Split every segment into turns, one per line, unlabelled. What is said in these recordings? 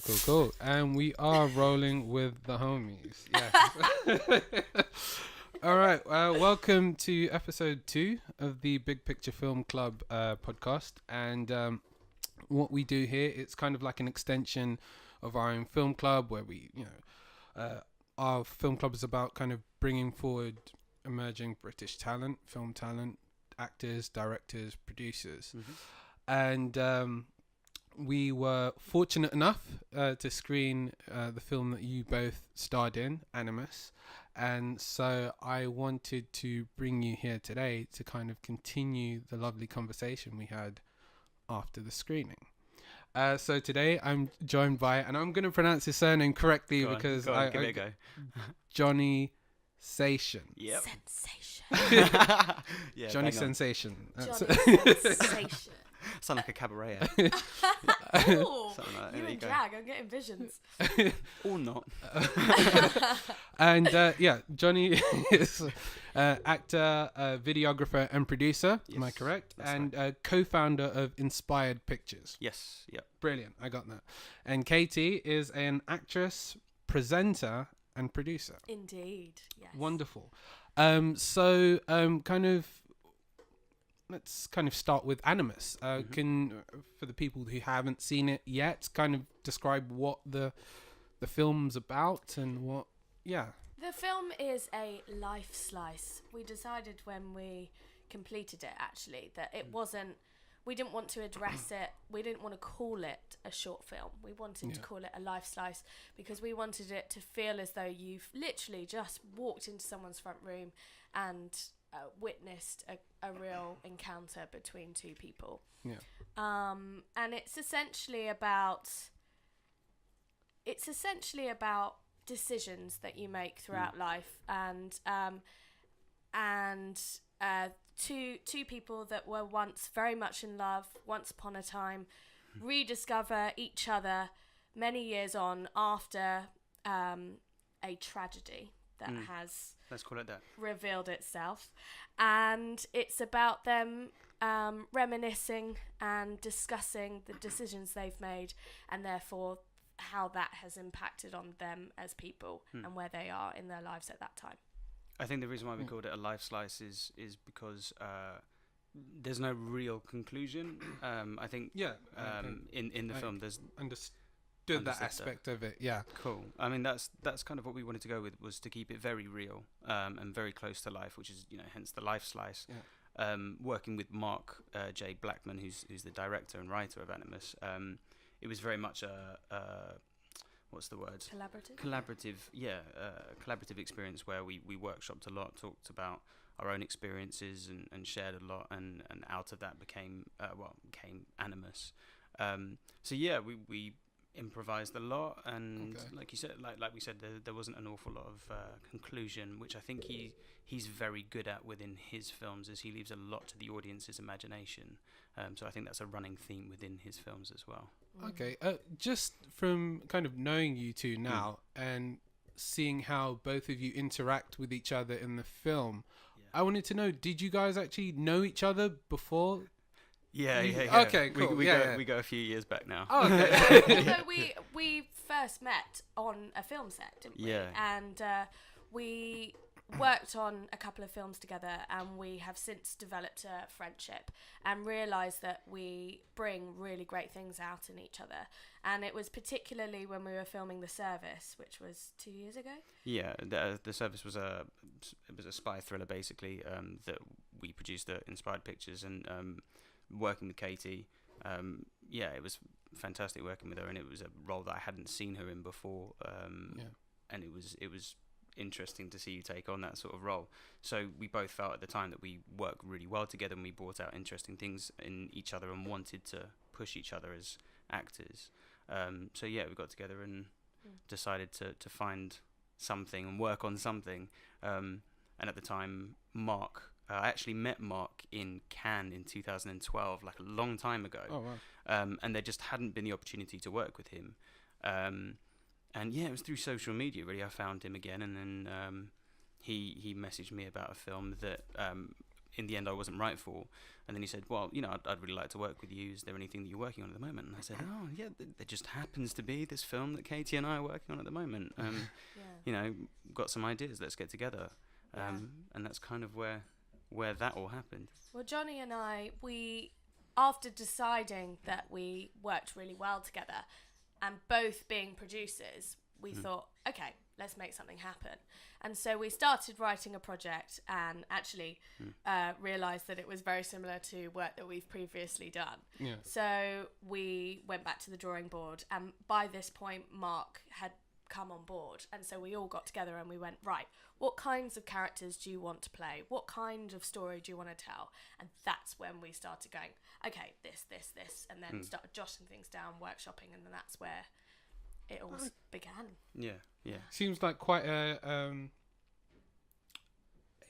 Cool. And we are rolling with the homies. Yes. All right. Welcome to episode 2 of the Big Picture Film Club podcast. And what we do here, it's kind of like an extension of our own film club where our film club is about kind of bringing forward emerging British talent, film talent, actors, directors, producers. And we were fortunate enough to screen the film that you both starred in, Animus. And so I wanted to bring you here today to kind of continue the lovely conversation we had after the screening. So today I'm joined by, and I'm going to pronounce his surname correctly
Go on, give it a go.
Johnny Sachon.
Yep.
Sensation.
Yeah,
Johnny
bang on.
Sensation.
Johnny Sensation.
Sound like a cabaret.
Ooh,
Something like that.
you
There
in
you go.
drag, I'm getting visions.
Or not.
And Johnny is actor, videographer, and producer. Am I
Yes,
correct?
that's
And co-founder of Inspired Pictures.
Yes. Yep.
Brilliant, I got that. And Katie is an actress, presenter, and producer.
Indeed, yes.
Wonderful. Let's kind of start with Animus. Can, for the people who haven't seen it yet, kind of describe what the film's about and what, yeah.
The film is a life slice. We decided when we completed it, actually, that it wasn't, we didn't want to address it, we didn't want to call it a short film. We wanted to call it a life slice because we wanted it to feel as though you've literally just walked into someone's front room and witnessed a real encounter between two people.
Yeah.
And it's essentially about decisions that you make throughout life, and two people that were once very much in love, once upon a time, rediscover each other many years on after a tragedy that has,
let's call it that,
revealed itself. And it's about them reminiscing and discussing the decisions they've made, and therefore how that has impacted on them as people and where they are in their lives at that time.
I think the reason why we called it a life slice is because there's no real conclusion. I think in the film there's
Understood that aspect of it, yeah.
Cool. I mean, that's kind of what we wanted to go with, was to keep it very real and very close to life, which is, hence the life slice. Yeah. Working with Mark J. Blackman, who's the director and writer of Animus, it was very much a what's the word? Collaborative experience where we workshopped a lot, talked about our own experiences and shared a lot, and out of that became Animus. So yeah, we improvised a lot, and like you said, like we said, there wasn't an awful lot of conclusion, which I think he's very good at within his films, as he leaves a lot to the audience's imagination. So I think that's a running theme within his films as well.
Okay, just from kind of knowing you two now and seeing how both of you interact with each other in the film, I wanted to know, did you guys actually know each other before?
Yeah.
Okay, cool.
We go a few years back now.
Oh, okay.
So we first met on a film set, didn't we?
Yeah.
And we worked on a couple of films together, and we have since developed a friendship and realised that we bring really great things out in each other. And it was particularly when we were filming The Service, which was 2 years ago. Yeah,
The Service was a spy thriller, basically, that we produced at Inspired Pictures, and working with Katie, it was fantastic working with her, and it was a role that I hadn't seen her in before, and it was interesting to see you take on that sort of role. So we both felt at the time that we worked really well together, and we brought out interesting things in each other and wanted to push each other as actors. So yeah, we got together and decided to find something and work on something. And at the time, I actually met Mark in Cannes in 2012, like a long time ago.
Oh, wow.
And there just hadn't been the opportunity to work with him. And yeah, it was through social media, really. I found him again, and then he messaged me about a film that in the end I wasn't right for. And then he said, well, I'd really like to work with you. Is there anything that you're working on at the moment? And I said, oh yeah, there just happens to be this film that Katie and I are working on at the moment. Got some ideas, let's get together. And that's kind of where that all happened.
Well, Johnny and I, after deciding that we worked really well together and both being producers, we thought, okay, let's make something happen. And so we started writing a project and actually realised that it was very similar to work that we've previously done.
Yeah.
So we went back to the drawing board, and by this point Mark had come on board, and so we all got together and we went, right, what kinds of characters do you want to play? What kind of story do you want to tell? And that's when we started going, okay, this, and then started jotting things down, workshopping, and then that's where it all began.
Yeah.
Seems like quite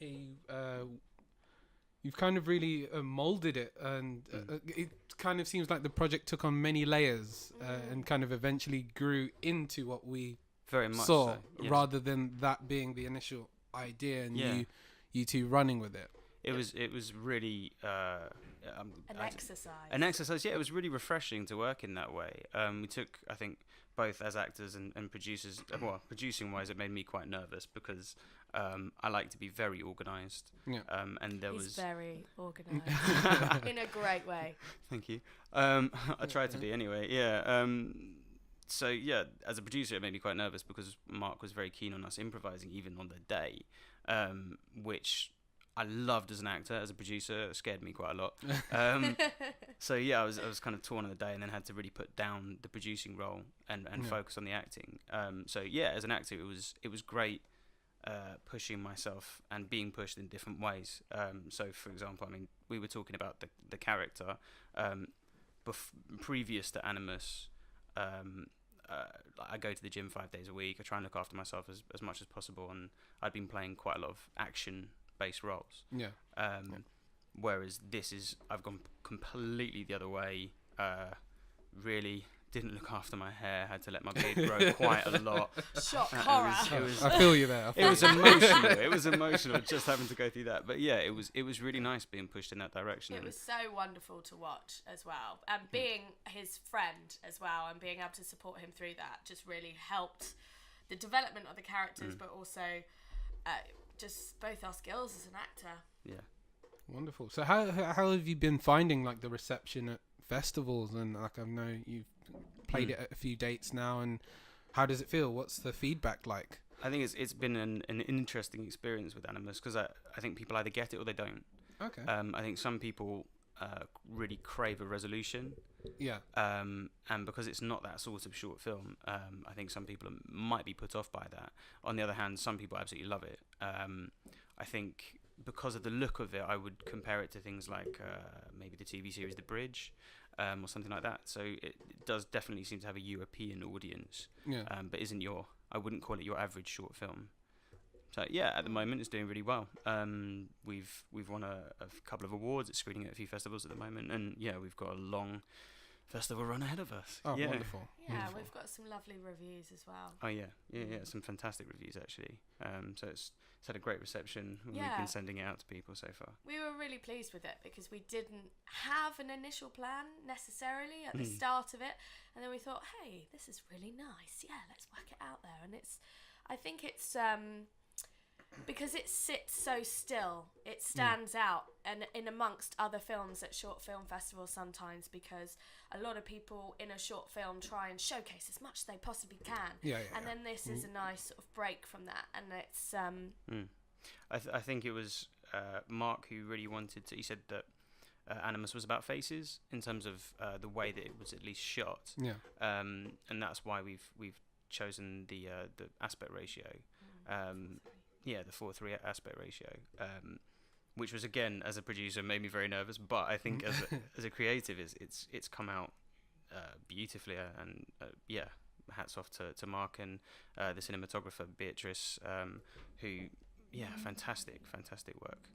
you've kind of really molded it, and it kind of seems like the project took on many layers and kind of eventually grew into what we
very much
saw,
so, yes.
rather than that being the initial idea and you two running with it.
It was really
an exercise.
An exercise, yeah. It was really refreshing to work in that way. We took, I think, both as actors and producers. Well, producing wise, it made me quite nervous because I like to be very organised.
Yeah.
And there
He's
was
very organised in a great way.
Thank you. I try to be anyway. Yeah. So yeah, as a producer, it made me quite nervous because Mark was very keen on us improvising even on the day, which I loved as an actor. As a producer, it scared me quite a lot. So yeah, I was kind of torn on the day, and then had to really put down the producing role and focus on the acting. So yeah, as an actor, it was great pushing myself and being pushed in different ways. So for example, I mean, we were talking about the character previous to Animus. I go to the gym 5 days a week. I try and look after myself as much as possible, and I'd been playing quite a lot of action-based roles.
Yeah.
Whereas I've gone completely the other way. Really didn't look after my hair. Had to let my beard grow quite a lot.
Shock horror.
I feel you there.
It was emotional. It was emotional just having to go through that. But yeah, it was really nice being pushed in that direction.
It was so wonderful to watch as well, and being his friend as well, and being able to support him through that just really helped the development of the characters, but also just both our skills as an actor.
Yeah.
Wonderful. So how have you been finding like the reception at festivals, and like I know you've played it at a few dates now, and how does it feel? What's the feedback like? I
think it's been an interesting experience with Animus because I think people either get it or they don't.
Okay.
I think some people really crave a resolution.
Yeah.
And because it's not that sort of short film, I think some people might be put off by that. On the other hand, some people absolutely love it. I think because of the look of it, I would compare it to things like maybe the TV series The Bridge, or something like that. So it does definitely seem to have a European audience, but I wouldn't call it your average short film. So yeah, at the moment it's doing really well. We've won a couple of awards. It's screening at a few festivals at the moment, and yeah, we've got a long festival run ahead of us.
Oh, wonderful.
Yeah,
wonderful.
We've got some lovely reviews as well.
Oh yeah, some fantastic reviews actually. So it's had a great reception. We've been sending it out to people so far.
We were really pleased with it because we didn't have an initial plan necessarily at the start of it, and then we thought, hey, this is really nice. Yeah, let's whack it out there. And I think it's because it sits so still, it stands out and in amongst other films at short film festivals sometimes, because a lot of people in a short film try and showcase as much as they possibly can. And then this is a nice sort of break from that, and it's
I think it was Mark who really wanted to. He said that Animus was about faces in terms of the way that it was at least shot. And that's why we've chosen the aspect ratio. The 4:3 aspect ratio, which was, again, as a producer, made me very nervous. But I think as a creative, it's come out beautifully, and hats off to Mark and the cinematographer Beatrice, who fantastic work.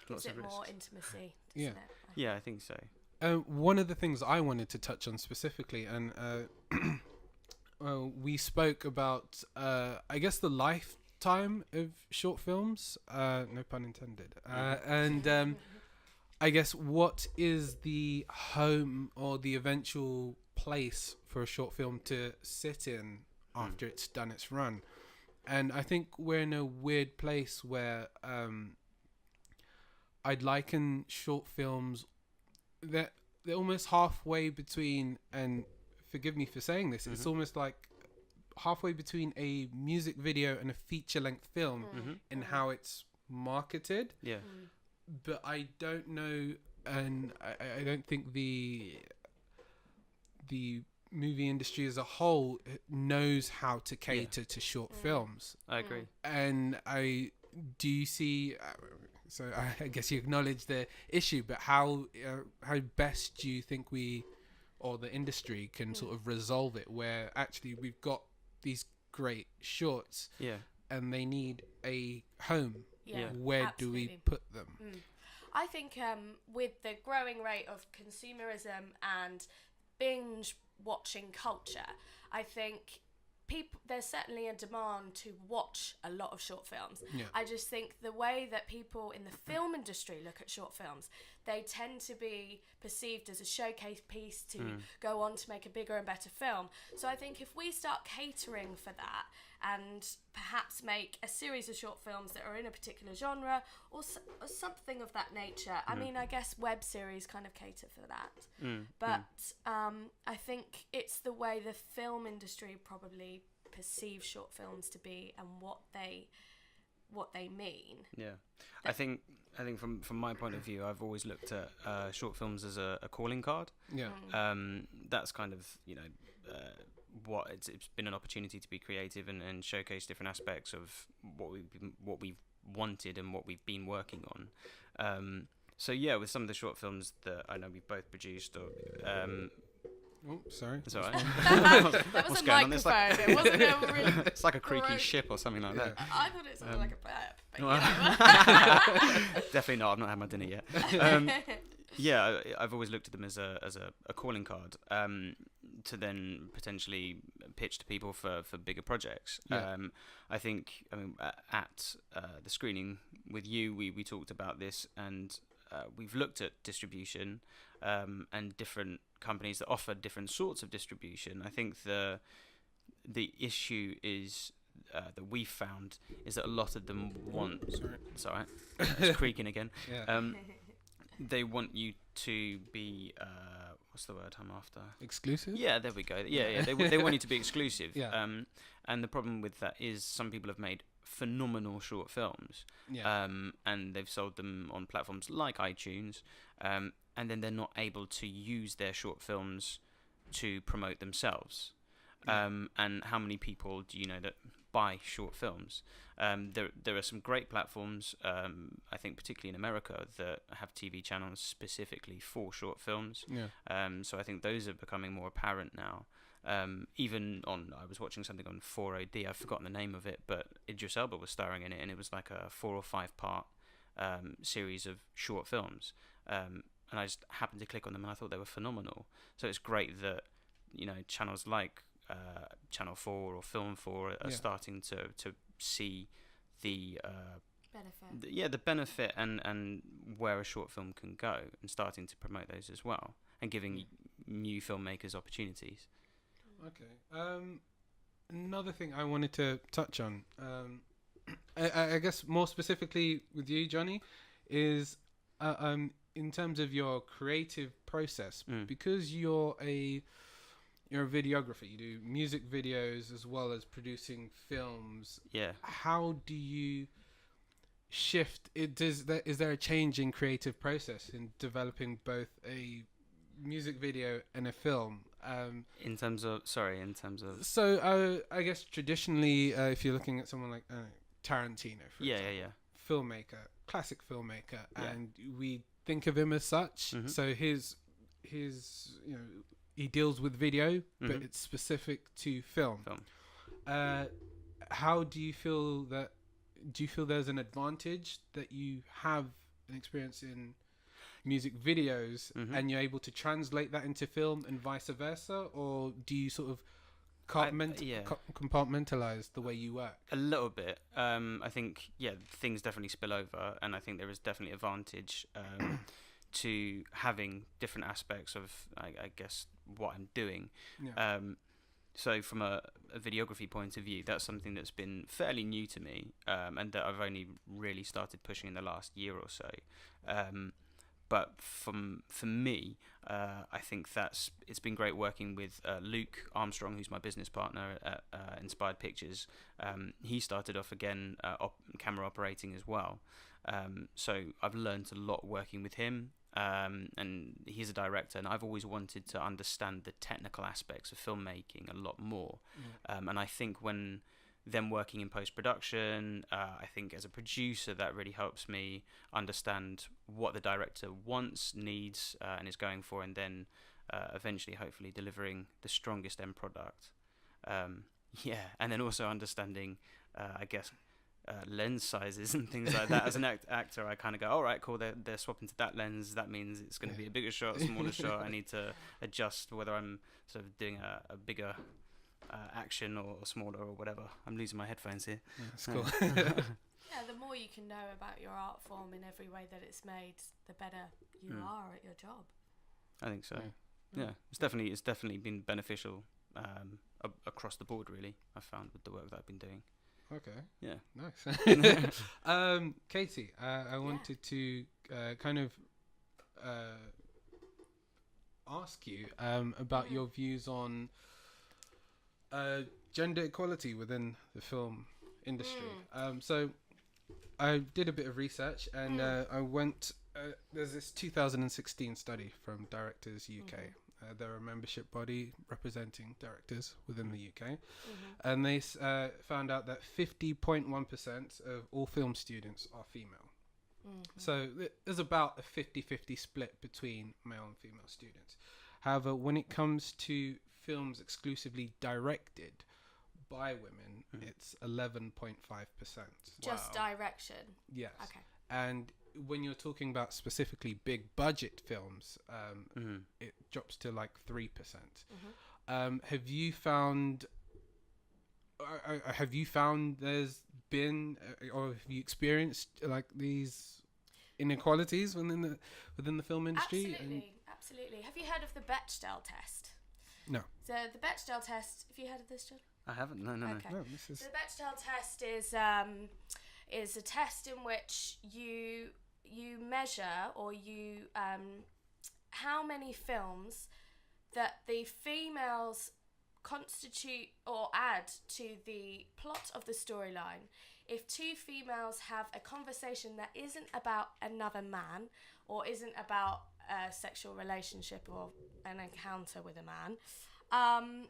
Lots of risks.
More intimacy.
Yeah, I think so.
One of the things I wanted to touch on specifically, and we spoke about, I guess, the lifetime time of short films, no pun intended, and I guess what is the home or the eventual place for a short film to sit in after it's done its run? And I think we're in a weird place where I'd liken short films that they're almost halfway between, and forgive me for saying this, it's almost like halfway between a music video and a feature-length film in how it's marketed.
Yeah.
But I don't know, and I don't think the movie industry as a whole knows how to cater to short films.
I agree.
And do you see? So I guess you acknowledge the issue, but how best do you think we or the industry can sort of resolve it? Where actually we've got these great shorts, and they need a home.
Yeah,
where
absolutely.
do we put them?
I think with the growing rate of consumerism and binge watching culture, I think there's certainly a demand to watch a lot of short films. I just think the way that people in the film industry look at short films, they tend to be perceived as a showcase piece to go on to make a bigger and better film. So I think if we start catering for that and perhaps make a series of short films that are in a particular genre or something of that nature. I mean, I guess web series kind of cater for that. But I think it's the way the film industry probably perceives short films to be and what they mean.
Yeah. I think from my point of view, I've always looked at short films as a calling card.
Yeah.
That's kind of, what it's been an opportunity to be creative and showcase different aspects of what we've wanted and what we've been working on. So yeah, with some of the short films that I know we've both produced, or
oh, sorry.
it's all right.
That was
What's
a
going on? It's
microphone. It wasn't a really.
It's like a creaky ship or something like that.
I thought it sounded like a burp. But
Definitely not. I've not had my dinner yet. Yeah, I've always looked at them as a calling card to then potentially pitch to people for bigger projects.
Yeah.
I think, at the screening with you, we talked about this, and we've looked at distribution and different companies that offer different sorts of distribution. I think the issue is that we've found is that a lot of them want.
Sorry.
It's all right. It's creaking again.
Yeah.
They want you to be what's the word I'm after?
Exclusive?
Yeah, there we go. Yeah. They want you to be exclusive.
Yeah.
And the problem with that is some people have made phenomenal short films.
Yeah.
And they've sold them on platforms like iTunes. And then they're not able to use their short films to promote themselves.
Yeah.
And how many people do you know that buy short films? There are some great platforms, I think particularly in America, that have TV channels specifically for short films.
Yeah.
So I think those are becoming more apparent now. Even I was watching something on 4OD, I've forgotten the name of it, but Idris Elba was starring in it, and it was like a 4 or 5 part series of short films. And I just happened to click on them, and I thought they were phenomenal. So it's great that channels like Channel 4 or Film 4 are starting to see the
benefit.
The benefit and where a short film can go, and starting to promote those as well, and giving new filmmakers opportunities.
Okay. Another thing I wanted to touch on, I guess more specifically with you, Johnny, is in terms of your creative process, because you're a videographer, you do music videos as well as producing films.
Yeah.
How do you shift it? Is there a change in creative process in developing both a music video and a film?
In terms of.
So I guess traditionally, if you're looking at someone like Tarantino, for example, filmmaker, classic filmmaker, and we think of him as such. So his he deals with video, but it's specific to film. How do you feel that? Do you feel there's an advantage that you have an experience in music videos and you're able to translate that into film and vice versa, or do you sort of compartmentalize the way you work?
A little bit. I think, things definitely spill over, and I think there is definitely advantage to having different aspects of, I guess, what I'm doing.
Yeah.
So from a videography point of view, that's something that's been fairly new to me, and that I've only really started pushing in the last year or so. But for me, I think it's been great working with Luke Armstrong, who's my business partner at Inspired Pictures. He started off again camera operating as well. So I've learned a lot working with him. And he's a director, and I've always wanted to understand the technical aspects of filmmaking a lot more. And I think when them working in post-production, I think as a producer that really helps me understand what the director wants, needs, and is going for, and then eventually hopefully delivering the strongest end product. And then also understanding, I guess, lens sizes and things like that. As an actor, I kind of go, all right, cool, they're swapping to that lens, that means it's going to be a bigger shot, smaller shot. I need to adjust whether I'm sort of doing a bigger action or smaller or whatever. I'm losing my headphones here.
Yeah, that's cool.
Yeah, the more you can know about your art form in every way that it's made, the better you are at your job.
I think so. Yeah, it's definitely been beneficial across the board, really, I've found, with the work that I've been doing.
Okay.
Yeah.
Nice. Katie, I wanted to kind of ask you about your views on gender equality within the film industry. So I did a bit of research, and I went. There's this 2016 study from Directors UK. They're a membership body representing directors within the UK, and they found out that 50.1% of all film students are female. So there's about a 50-50 split between male and female students. However, when it comes to films exclusively directed by women, it's 11.5%.
Just direction?
Yes.
Okay.
And when you're talking about specifically big budget films, it drops to like 3%. Have you found there's been, or have you experienced like these inequalities within the film industry?
Absolutely. Have you heard of the Bechdel test?
No.
So the Bechdel test, have you heard of this, John?
I haven't. No.
Okay.
No,
So the Bechdel test is a test in which you measure, or you how many films that the females constitute or add to the plot of the storyline. If two females have a conversation that isn't about another man, or isn't about a sexual relationship or an encounter with a man, and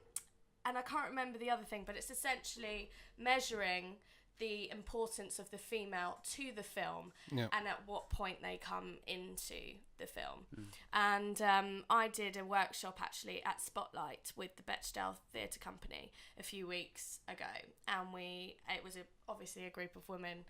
I can't remember the other thing, but it's essentially measuring the importance of the female to the film, and at what point they come into the film. And I did a workshop actually at Spotlight with the Bechdel Theatre Company a few weeks ago, and it was obviously a group of women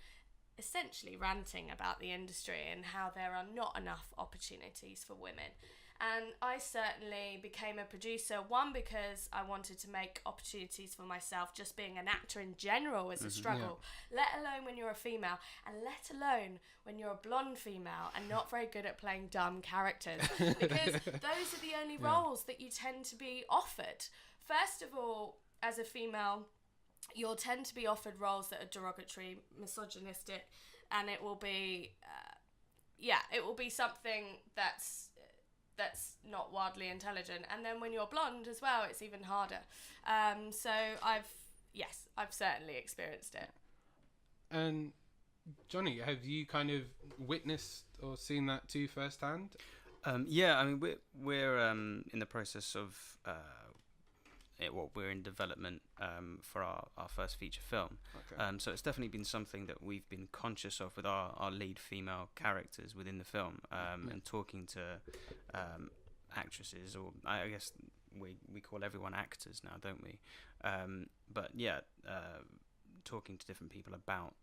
essentially ranting about the industry and how there are not enough opportunities for women. And I certainly became a producer, one, because I wanted to make opportunities for myself. Just being an actor in general is a struggle, let alone when you're a female, and let alone when you're a blonde female and not very good at playing dumb characters, because those are the only roles that you tend to be offered. First of all, as a female, you'll tend to be offered roles that are derogatory, misogynistic, and it will be something that's not wildly intelligent. And then when you're blonde as well, it's even harder. So I've certainly experienced it.
And Johnny, have you kind of witnessed or seen that too firsthand?
I mean, we're in the process of we're in development for our first feature film. Okay. So it's definitely been something that we've been conscious of with our lead female characters within the film, and talking to actresses, or I guess we call everyone actors now, don't we? Talking to different people about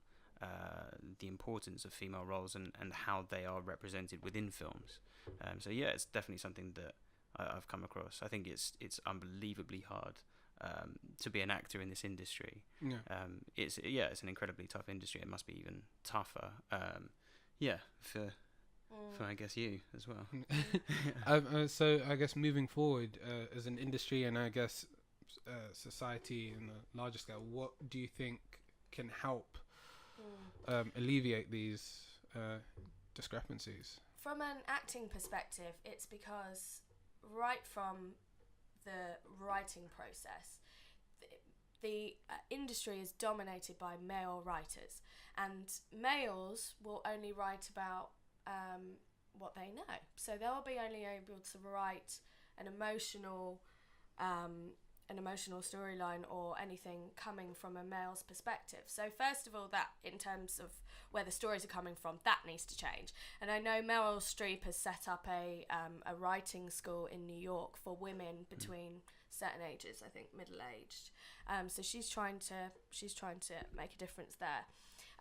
the importance of female roles and how they are represented within films. It's definitely something that I've come across. I think it's unbelievably hard to be an actor in this industry.
Yeah.
It's an incredibly tough industry. It must be even tougher. For I guess you as well.
So I guess moving forward as an industry, and I guess society in a larger scale, what do you think can help alleviate these discrepancies?
From an acting perspective, it's because right from the writing process, the industry is dominated by male writers, and males will only write about what they know. So they'll be only able to write an emotional storyline or anything coming from a male's perspective. So first of all, that in terms of where the stories are coming from, that needs to change. And I know Meryl Streep has set up a writing school in New York for women between certain ages, I think middle-aged. So she's trying to make a difference there.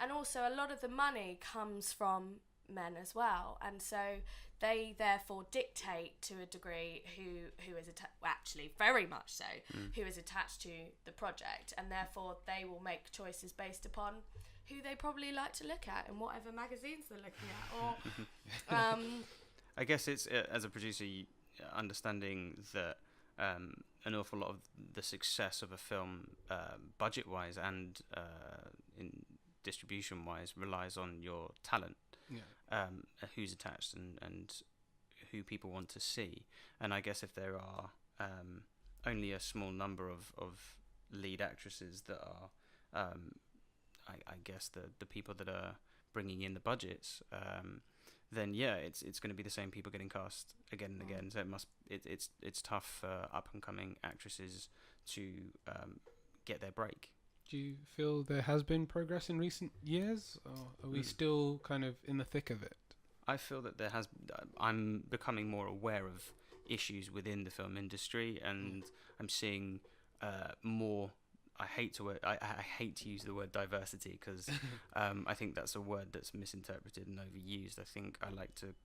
And also a lot of the money comes from men as well, and so they therefore dictate to a degree who is actually very much so who is attached to the project, and therefore they will make choices based upon who they probably like to look at in whatever magazines they're looking at. Or
I guess it's as a producer, understanding that an awful lot of the success of a film, budget wise and in distribution wise, relies on your talent.
Yeah.
Who's attached and who people want to see. And I guess if there are only a small number of lead actresses that are, I guess the people that are bringing in the budgets, then it's going to be the same people getting cast again and again. So it's tough for up and coming actresses to get their break.
Do you feel there has been progress in recent years, or are we still kind of in the thick of it?
I feel that I'm becoming more aware of issues within the film industry, and I'm seeing more. I hate to use the word diversity because I think that's a word that's misinterpreted and overused. I think I like to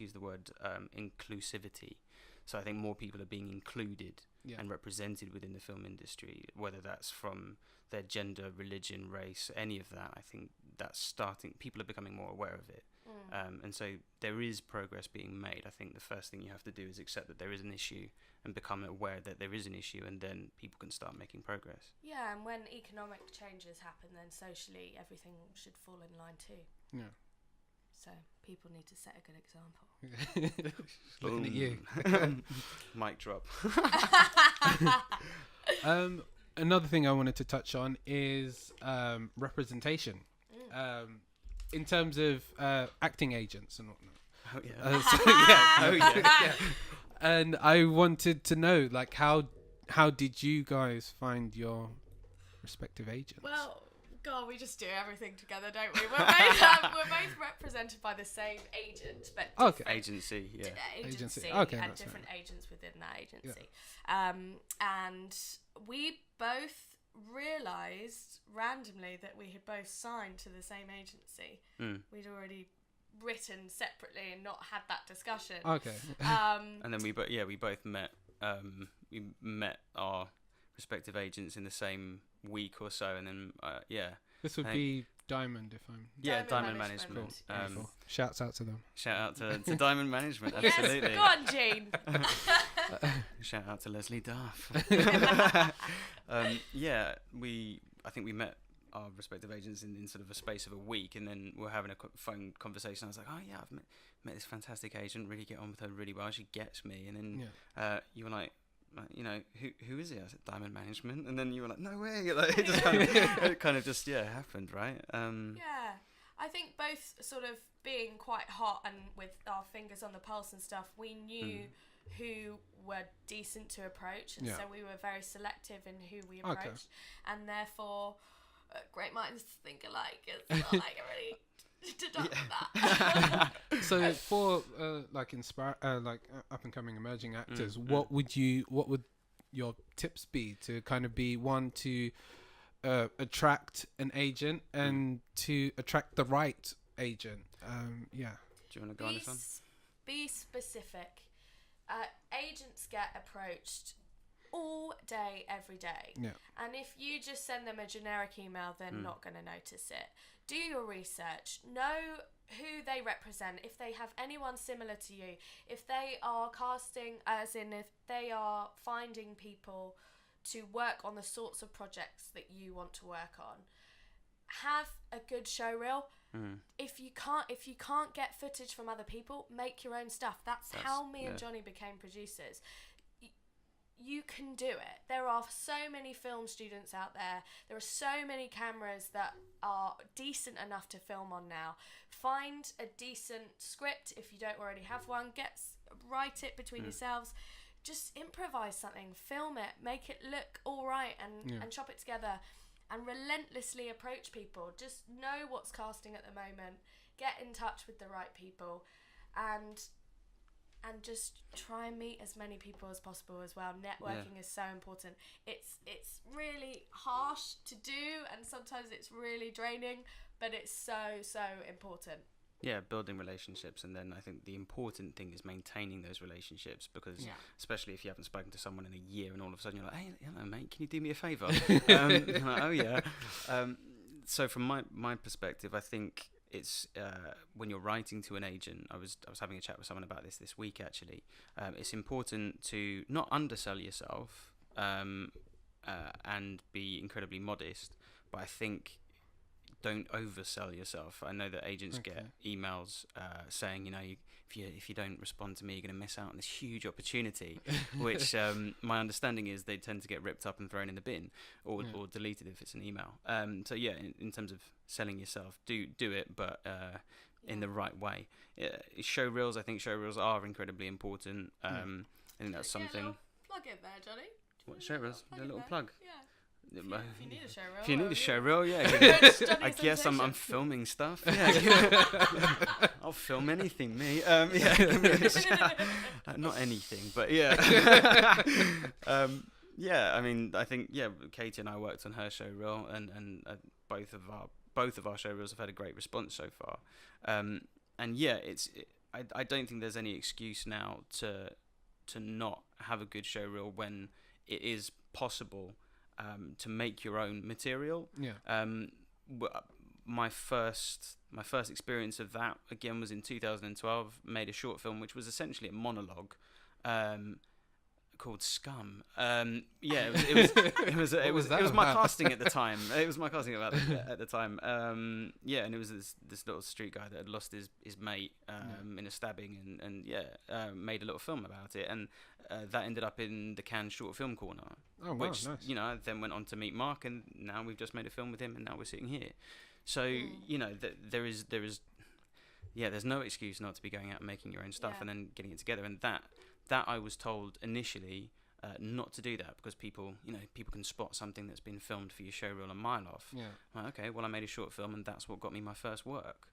use the word inclusivity. So I think more people are being included and represented within the film industry, whether that's from their gender, religion, race, any of that. I think that's starting. People are becoming more aware of it. And so there is progress being made. I think the first thing you have to do is accept that there is an issue and become aware that there is an issue, and then people can start making progress.
Yeah, and when economic changes happen, then socially everything should fall in line too.
Yeah.
So people need to set a good example.
Looking at you.
Mic drop.
Another thing I wanted to touch on is representation. In terms of acting agents and whatnot.
Oh yeah.
And I wanted to know, like, how did you guys find your respective agents?
Well, God, we just do everything together, don't we? We're both represented by the same agent, but
Agency, yeah.
Agency,
okay,
and
that's
different
fair.
agents within that agency. Yeah. And we both realised randomly that we had both signed to the same agency. We'd already written separately and not had that discussion.
Okay.
And then we both met. We met our respective agents in the same week or so, and then
This would be Diamond, if I'm...
Diamond Management.
Cool. Shouts out to them.
Shout out to Diamond Management, absolutely.
Yes, go on, Gene.
Shout out to Leslie Duff. I think we met our respective agents in sort of a space of a week, and then we're having a phone conversation. I was like, oh yeah, I've met this fantastic agent, really get on with her really well, she gets me. And then you were like, who is it? I said, Diamond Management. And then you were like, no way. Like, it just kind of just happened, right?
Yeah, I think both sort of being quite hot and with our fingers on the pulse and stuff, we knew who were decent to approach, and so we were very selective in who we approached, and therefore great minds think alike. It's not like I really deduct that.
So for up and coming emerging actors, what would your tips be to kind of be one to attract an agent and to attract the right agent? Do you
want to go on this one?
Be specific. Agents get approached all day, every day.
Yeah.
And if you just send them a generic email, they're not going to notice it. Do your research. Know who they represent. If they have anyone similar to you. If they are casting, as in if they are finding people to work on the sorts of projects that you want to work on. Have a good show reel. If you can't get footage from other people, make your own stuff. That's how me and Johnny became producers. You can do it. There are so many film students out there. There are so many cameras that are decent enough to film on now. Find a decent script if you don't already have one. Write it between yourselves. Just improvise something, film it, make it look all right, and chop it together. And relentlessly approach people. Just know what's casting at the moment. Get in touch with the right people, and just try and meet as many people as possible as well. Networking is so important. It's really harsh to do, and sometimes it's really draining, but it's so important.
Yeah, building relationships, and then I think the important thing is maintaining those relationships, because especially if you haven't spoken to someone in a year and all of a sudden you're like, hey, hello mate, can you do me a favour? Like, oh yeah. So from my perspective, I think it's when you're writing to an agent, I was having a chat with someone about this week actually. It's important to not undersell yourself and be incredibly modest, but I think don't oversell yourself. I know that agents get emails saying, if you don't respond to me, you're going to miss out on this huge opportunity, which my understanding is they tend to get ripped up and thrown in the bin or deleted if it's an email. So yeah, in terms of selling yourself, do it, but in the right way. Show reels, I think show reels are incredibly important. I think that's something.
Plug in there, Johnny.
What show reels? A little plug.
Yeah. If you need a show reel.
If you need a show reel, I guess I'm filming stuff. Yeah. I'll film anything, me. Not anything, but yeah. I mean, I think Katie and I worked on her show reel, and both of our show reels have had a great response so far. I don't think there's any excuse now to not have a good show reel when it is possible. To make your own material. My first experience of that again was in 2012. Made a short film which was essentially a monologue called Scum. It was my casting at the time. It was my casting at the time. And it was this little street guy that had lost his mate in a stabbing, and made a little film about it, and that ended up in the Cannes Short Film Corner.
Oh, wow,
which
nice.
Then went on to meet Mark, and now we've just made a film with him, and now we're sitting here. So there's no excuse not to be going out and making your own stuff and then getting it together, and that I was told initially not to do that, because people can spot something that's been filmed for your show reel a mile off. Yeah. Like, okay, well I made a short film, and that's what got me my first work,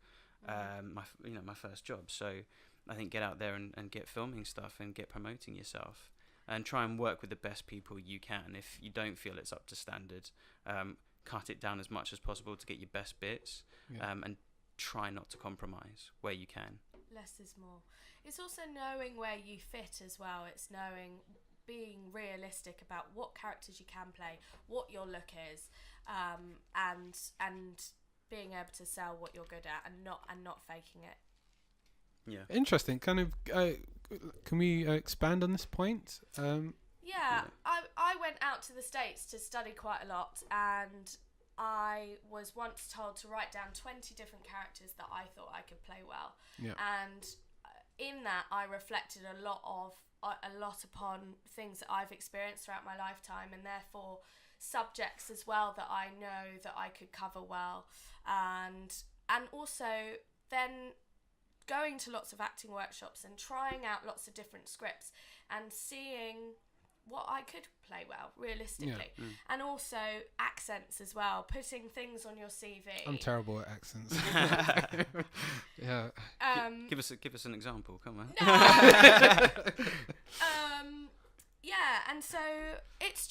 my first job. So I think get out there and get filming stuff and get promoting yourself, and try and work with the best people you can. If you don't feel it's up to standard, cut it down as much as possible to get your best bits, and try not to compromise where you can.
Less is more. It's also knowing where you fit as well. It's being realistic about what characters you can play, what your look is, and being able to sell what you're good at, and not faking it.
Yeah. Interesting. Kind of. Can we expand on this point?
I went out to the States to study quite a lot, and I was once told to write down 20 different characters that I thought I could play well. Yeah. And in that, I reflected a lot upon things that I've experienced throughout my lifetime, and therefore subjects as well that I know that I could cover well, and also then going to lots of acting workshops and trying out lots of different scripts and seeing what I could play well realistically. And also accents as well, putting things on your CV.
I'm terrible at accents.
Give us an example, come on.
And so it's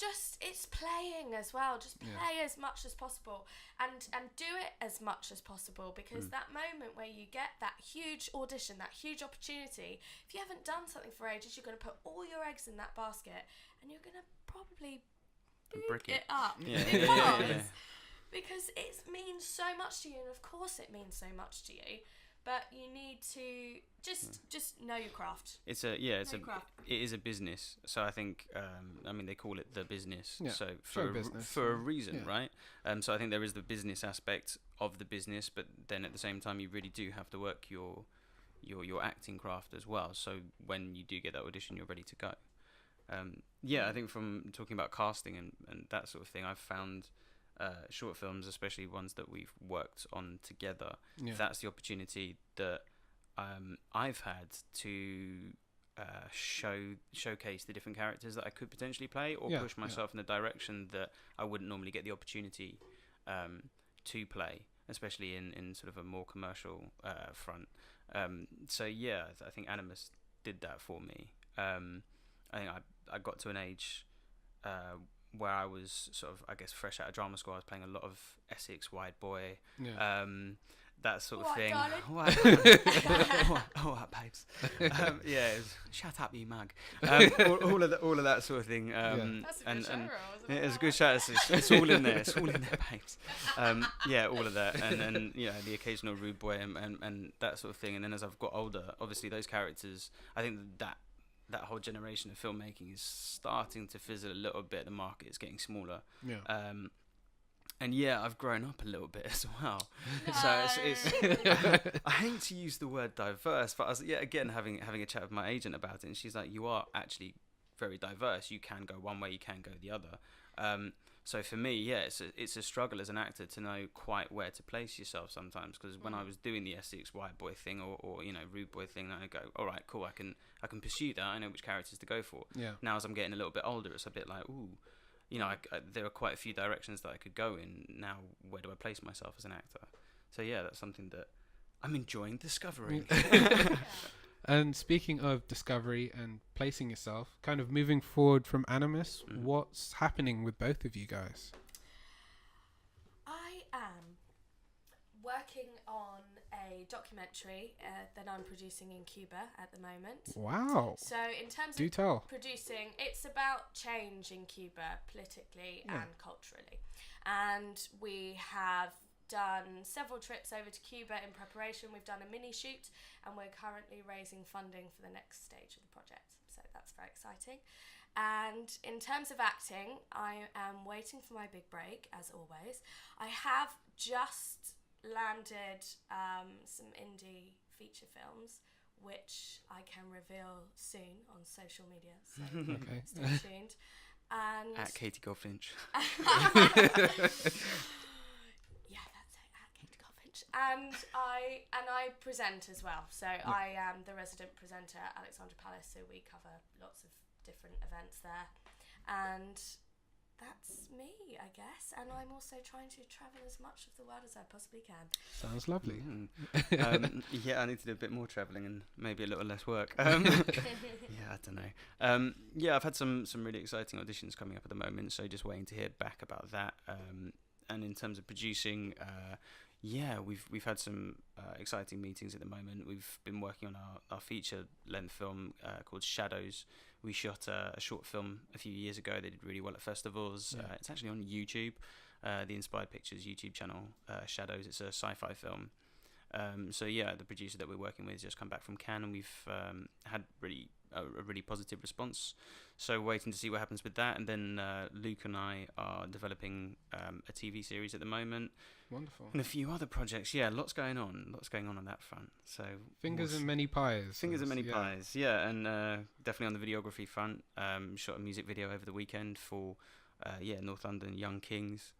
playing as well. Just play as much as possible, and do it as much as possible, because that moment where you get that huge audition, that huge opportunity, if you haven't done something for ages, you're going to put all your eggs in that basket, and you're going to probably
Brick
it up.
Yeah,
Because because it means so much to you, and of course it means so much to you. But you need to just know your craft.
It is a business. So I think they call it the business.
Yeah.
So
Business.
for a reason,
Yeah.
right? So I think there is the business aspect of the business, but then at the same time you really do have to work your acting craft as well. So when you do get that audition, you're ready to go. I think from talking about casting and that sort of thing, I've found short films, especially ones that we've worked on together, that's the opportunity that I've had to showcase the different characters that I could potentially play, or push myself in the direction that I wouldn't normally get the opportunity to play, especially in sort of a more commercial front. I think Animus did that for me. I think I got to an age where I was sort of, I guess, fresh out of drama school. I was playing a lot of Essex, White Boy, that sort of thing. What, babes? It was, shut up, you mug. all of that sort of thing.
That's a good show,
it's a good show. It's all in there. It's all in there, babes. All of that, and the occasional rude boy and that sort of thing. And then as I've got older, obviously those characters, I think that whole generation of filmmaking is starting to fizzle a little bit. The market is getting smaller. I've grown up a little bit as well.
No.
So it's I hate to use the word diverse, but I was again having a chat with my agent about it, and she's like, you are actually very diverse. You can go one way, you can go the other. So for me, it's a struggle as an actor to know quite where to place yourself sometimes, because when I was doing the Essex White Boy thing or rude boy thing, I go, all right, cool, I can pursue that. I know which characters to go for. Now as I'm getting a little bit older, it's a bit like, ooh, there are quite a few directions that I could go in. Now where do I place myself as an actor? So that's something that I'm enjoying discovering.
And speaking of discovery and placing yourself, kind of moving forward from Animus, what's happening with both of you guys?
I am working on a documentary that I'm producing in Cuba at the moment.
Wow.
So in terms
Do
of
tell.
producing, it's about change in Cuba politically and culturally. And we have done several trips over to Cuba in preparation. We've done a mini shoot, and we're currently raising funding for the next stage of the project. So that's very exciting. And in terms of acting, I am waiting for my big break, as always. I have just landed some indie feature films, which I can reveal soon on social media. So stay tuned. And
At Katie Goldfinch.
And I present as well. So I am the resident presenter at Alexandra Palace, so we cover lots of different events there. And that's me, I guess. And I'm also trying to travel as much of the world as I possibly can.
Sounds lovely.
I need to do a bit more travelling and maybe a little less work. I don't know. I've had some really exciting auditions coming up at the moment, so just waiting to hear back about that. And in terms of producing, we've had some exciting meetings at the moment. We've been working on our feature-length film called Shadows. We shot a short film a few years ago. They did really well at festivals. It's actually on YouTube, the Inspired Pictures YouTube channel, Shadows. It's a sci-fi film. The producer that we're working with has just come back from Cannes, and we've had a really positive response. So waiting to see what happens with that. And then Luke and I are developing a TV series at the moment.
Wonderful.
And a few other projects. Lots going on on that front. So
fingers and many pies.
Fingers and many pies. And definitely on the videography front. Shot a music video over the weekend for North London Young Kings.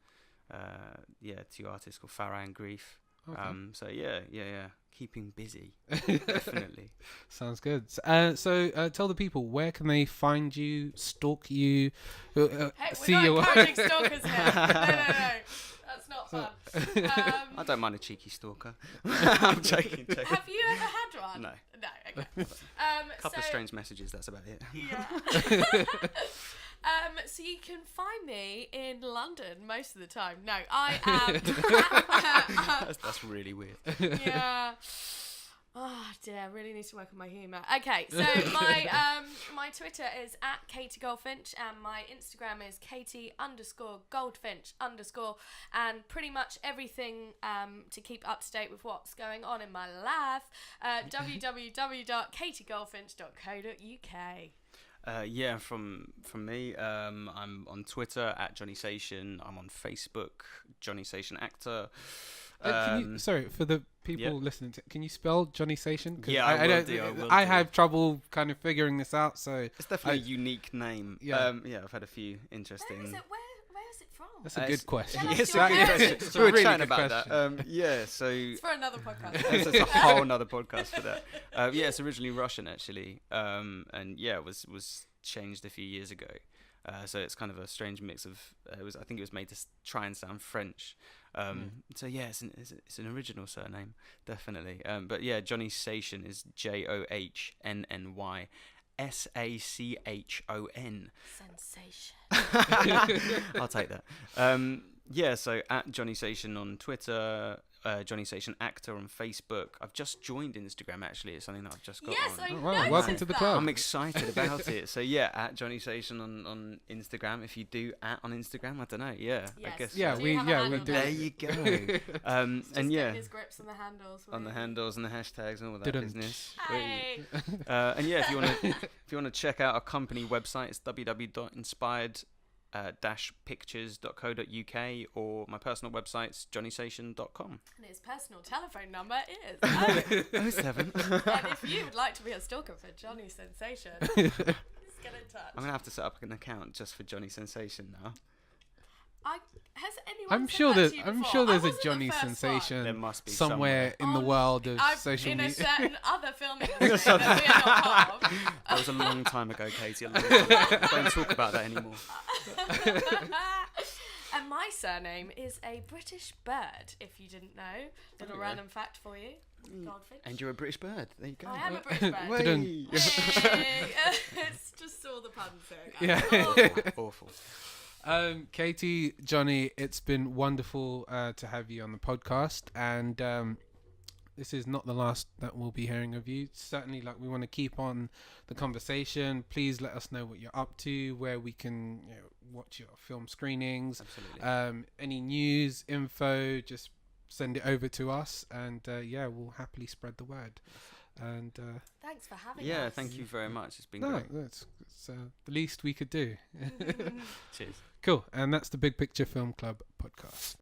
Two artists called Farah and Grief. Okay. Keeping busy, definitely.
Sounds good. So tell the people, where can they find you, stalk you, see
we're
your
not
work?
encouraging stalkers here. No. That's not fun.
I don't mind a cheeky stalker. I'm joking.
Have you ever had one?
No.
No, okay.
Couple of strange messages, that's about it.
Yeah. So you can find me in London most of the time. No, I am.
That's really weird.
Yeah. Oh dear, I really need to work on my humour. Okay, so my Twitter is at Katie Goldfinch, and my Instagram is Katie_Goldfinch_, and pretty much everything to keep up to date with what's going on in my life. www.katiegoldfinch.co.uk.
From me, I'm on Twitter at Johnny Sachon. I'm on Facebook, Johnny Sachon Actor.
Sorry, for the people listening, can you spell Johnny Sachon?
I
have trouble kind of figuring this out. So
it's definitely a unique name.
Yeah,
I've had a few interesting.
Where is it from?
That's a good question.
Yes,
We were
really
chatting
good
about
question.
that. So
It's for another podcast.
it's a whole another podcast for that. It's originally Russian actually, and it was changed a few years ago. So it's kind of a strange mix of. I think it was made to try and sound French. So it's an original surname, definitely. But yeah, Johnny Sachon is JOHNNY SACHON.
Sensation.
I'll take that. So at Johnny Sachon on Twitter, Johnny Sachon Actor on Facebook. I've just joined Instagram actually. It's something that I've just got
Yes,
on.
I
wow,
noticed
welcome to the
that.
club.
I'm excited about it. So at Johnny Sachon on Instagram. If you do on Instagram, I don't know. I
Yes.
guess.
Yeah,
Do
we
you have a handle
do.
There you go.
Just get his grips on the handles.
On the handles and the hashtags and all that
Didn't.
business.
Hey.
If you want to check out our company website, it's www.inspired-pictures.co.uk, or my personal website's johnnysachon.com.
And his personal telephone number is
07.
And if you would like to be a stalker for Johnny Sensation, just get in touch.
I'm gonna have to set up an account just for Johnny Sensation now.
Has anyone
I'm
said
sure
that
there's
to you
I'm
before?
sure
I
there's a
wasn't the
Johnny
first one.
Sensation
There must be
somewhere in the
On-
world of social
in a
media.
certain other film industry that we are not part of.
That was a long time ago, Katie. A long time ago. Don't talk about that anymore.
And my surname is a British bird, if you didn't know. Little random fact for you. Goldfinch.
And you're a British bird. There you go.
I am a British bird.
Way.
Didn't-
Yay. It's just all the puns here, guys.
Yeah.
Awful.
Katie, Johnny, it's been wonderful to have you on the podcast, and this is not the last that we'll be hearing of you. Certainly, we want to keep on the conversation. Please let us know what you're up to, where we can watch your film screenings.
Absolutely.
Any news, info, just send it over to us, and we'll happily spread the word. And
Thanks for having us.
Yeah, thank you very much. It's been great.
that's the least we could do.
Cheers.
Cool, and that's the Big Picture Film Club podcast.